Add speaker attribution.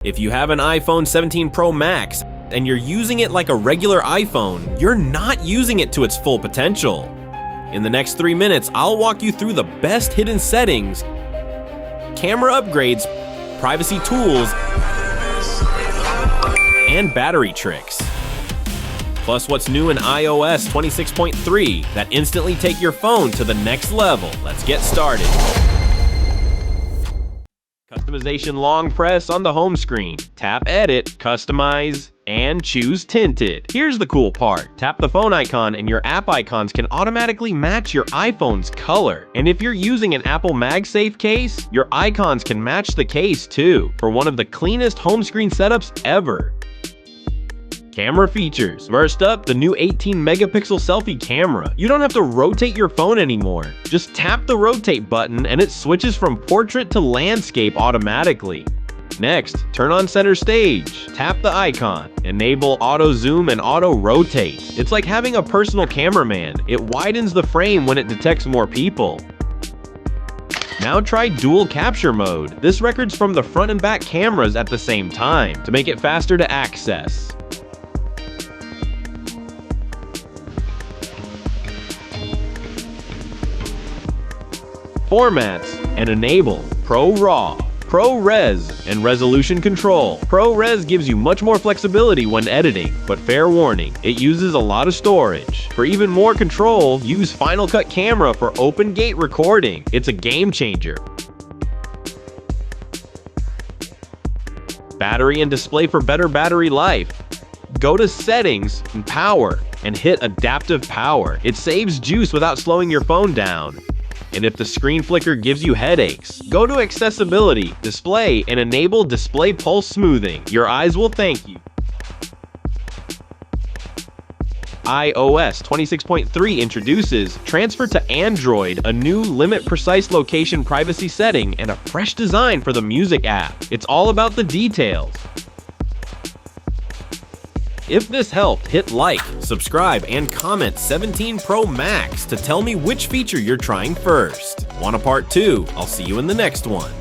Speaker 1: If you have an iPhone 17 Pro Max and you're using it like a regular iPhone, you're not using it to its full potential. In the next 3 minutes, I'll walk you through the best hidden settings, camera upgrades, privacy tools, and battery tricks. Plus what's new in iOS 26.3 that instantly take your phone to the next level. Let's get started. Customization long press on the home screen. Tap Edit, Customize, and choose Tinted. Here's the cool part. Tap the phone icon and your app icons can automatically match your iPhone's color. And if you're using an Apple MagSafe case, your icons can match the case too, for one of the cleanest home screen setups ever. Camera features. First up, the new 18-megapixel selfie camera. You don't have to rotate your phone anymore. Just tap the rotate button and it switches from portrait to landscape automatically. Next, turn on center stage. Tap the icon. Enable auto zoom and auto rotate. It's like having a personal cameraman. It widens the frame when it detects more people. Now try dual capture mode. This records from the front and back cameras at the same time to make it faster to access. Formats and enable ProRAW, ProRes, and resolution control. ProRes gives you much more flexibility when editing, but fair warning, it uses a lot of storage. For even more control, use Final Cut Camera for open gate recording. It's a game changer. Battery and display for better battery life. Go to Settings and Power and hit Adaptive Power. It saves juice without slowing your phone down. And if the screen flicker gives you headaches, go to Accessibility, Display, and enable Display Pulse Smoothing. Your eyes will thank you. iOS 26.3 introduces Transfer to Android, a new limit precise location privacy setting, and a fresh design for the Music app. It's all about the details. If this helped, hit like, subscribe, and comment 17 Pro Max to tell me which feature you're trying first. Want a part 2? I'll see you in the next one.